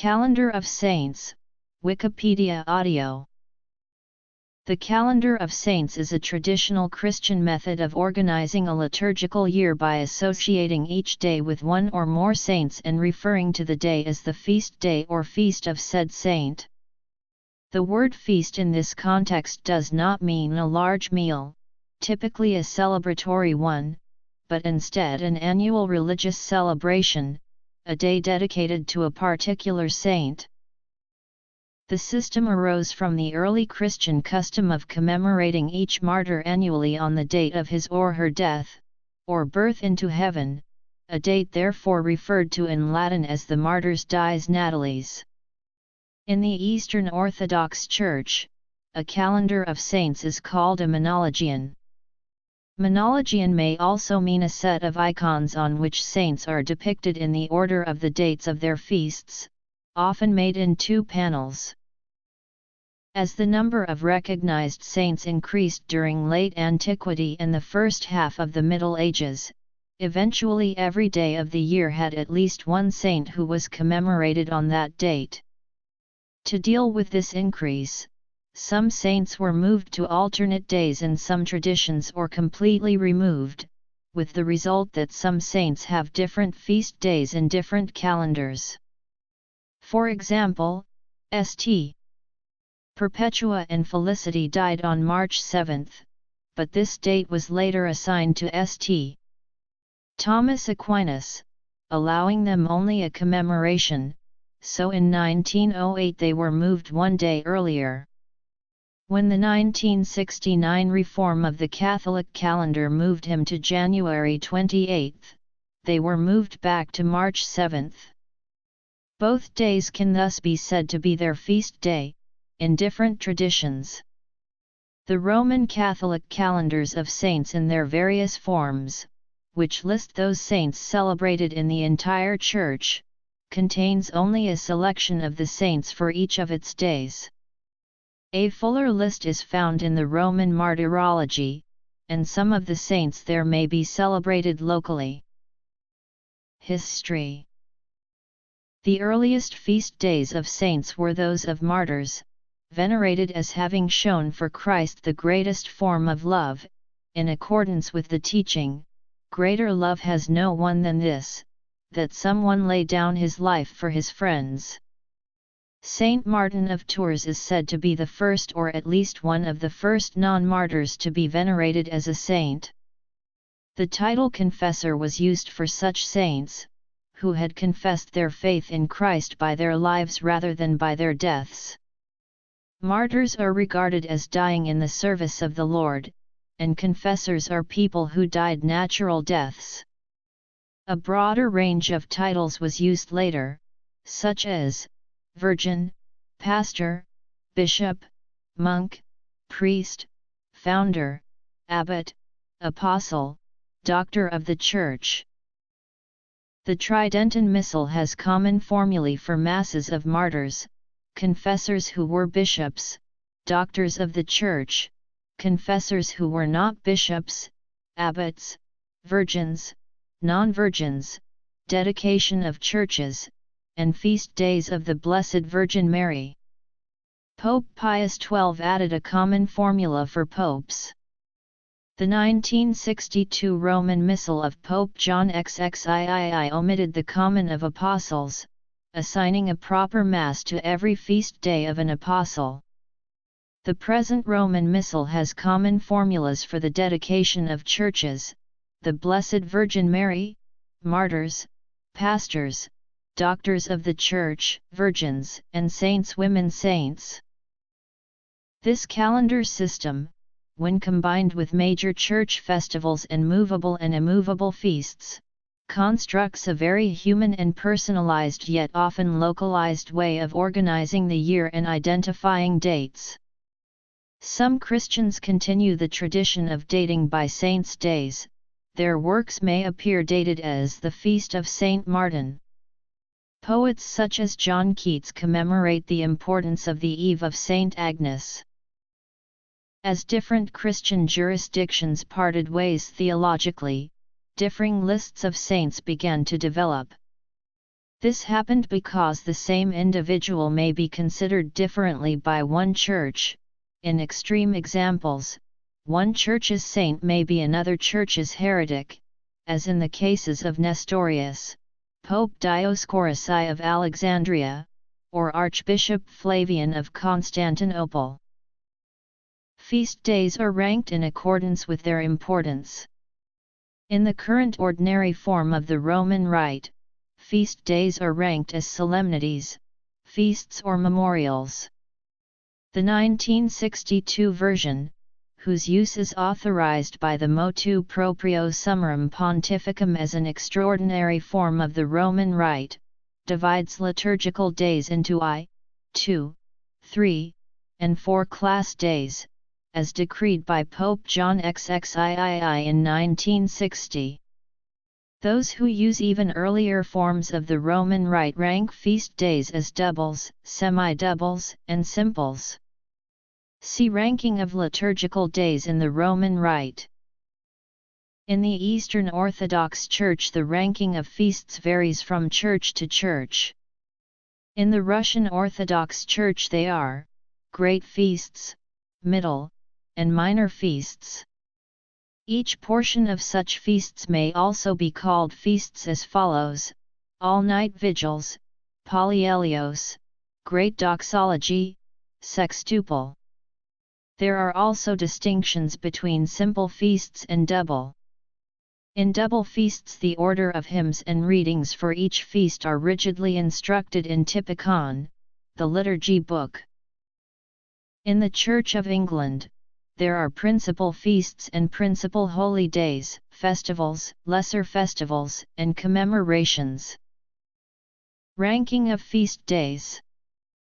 Calendar of Saints, Wikipedia audio. The calendar of saints is a traditional Christian method of organizing a liturgical year by associating each day with one or more saints and referring to the day as the feast day or feast of said saint. The word feast in this context does not mean a large meal, typically a celebratory one, but instead an annual religious celebration, a day dedicated to a particular saint. The system arose from the early Christian custom of commemorating each martyr annually on the date of his or her death, or birth into heaven, a date therefore referred to in Latin as the martyr's dies natalis. In the Eastern Orthodox Church, a calendar of saints is called a monologion. Monologion may also mean a set of icons on which saints are depicted in the order of the dates of their feasts, often made in 2 panels. As the number of recognized saints increased during late antiquity and the first half of the Middle Ages, eventually every day of the year had at least one saint who was commemorated on that date. To deal with this increase, some saints were moved to alternate days in some traditions or completely removed, with the result that some saints have different feast days in different calendars. For example, St. Perpetua and Felicity died on March 7, but this date was later assigned to St. Thomas Aquinas, allowing them only a commemoration, so in 1908 they were moved one day earlier. When the 1969 reform of the Catholic calendar moved him to January 28, they were moved back to March 7. Both days can thus be said to be their feast day, in different traditions. The Roman Catholic calendars of saints in their various forms, which list those saints celebrated in the entire Church, contains only a selection of the saints for each of its days. A fuller list is found in the Roman Martyrology, and some of the saints there may be celebrated locally. History. The earliest feast days of saints were those of martyrs, venerated as having shown for Christ the greatest form of love, in accordance with the teaching, "Greater love has no one than this, that someone lay down his life for his friends." Saint Martin of Tours is said to be the first or at least one of the first non-martyrs to be venerated as a saint. The title confessor was used for such saints, who had confessed their faith in Christ by their lives rather than by their deaths. Martyrs are regarded as dying in the service of the Lord, and confessors are people who died natural deaths. A broader range of titles was used later, such as virgin, pastor, bishop, monk, priest, founder, abbot, apostle, doctor of the Church. The Tridentan Missal has common formulae for masses of martyrs, confessors who were bishops, doctors of the Church, confessors who were not bishops, abbots, virgins, non-virgins, dedication of churches, and feast days of the Blessed Virgin Mary. Pope Pius XII added a common formula for popes. The 1962 Roman Missal of Pope John XXIII omitted the common of apostles, assigning a proper Mass to every feast day of an apostle. The present Roman Missal has common formulas for the dedication of churches, the Blessed Virgin Mary, martyrs, pastors, doctors of the Church, virgins, and saints, women saints. This calendar system, when combined with major church festivals and movable and immovable feasts, constructs a very human and personalized yet often localized way of organizing the year and identifying dates. Some Christians continue the tradition of dating by saints' days. Their works may appear dated as the Feast of Saint Martin. Poets such as John Keats commemorate the importance of the Eve of Saint Agnes. As different Christian jurisdictions parted ways theologically, differing lists of saints began to develop. This happened because the same individual may be considered differently by one church. In extreme examples, one church's saint may be another church's heretic, as in the cases of Nestorius, Pope Dioscorus I of Alexandria, or Archbishop Flavian of Constantinople. Feast days are ranked in accordance with their importance. In the current ordinary form of the Roman Rite, feast days are ranked as solemnities, feasts or memorials. The 1962 version, whose use is authorized by the Motu Proprio Summarum Pontificum as an extraordinary form of the Roman Rite, divides liturgical days into I, II, III, and IV class days, as decreed by Pope John XXIII in 1960. Those who use even earlier forms of the Roman Rite rank feast days as doubles, semi-doubles, and simples. See Ranking of liturgical days in the Roman Rite. In the Eastern Orthodox Church the ranking of feasts varies from church to church. In the Russian Orthodox Church they are great feasts, middle, and minor feasts. Each portion of such feasts may also be called feasts as follows: all-night vigils, polyelios, great doxology, sextuple. There are also distinctions between simple feasts and double. In double feasts the order of hymns and readings for each feast are rigidly instructed in Typicon, the liturgy book. In the Church of England, there are principal feasts and principal holy days, festivals, lesser festivals, and commemorations. Ranking of feast days.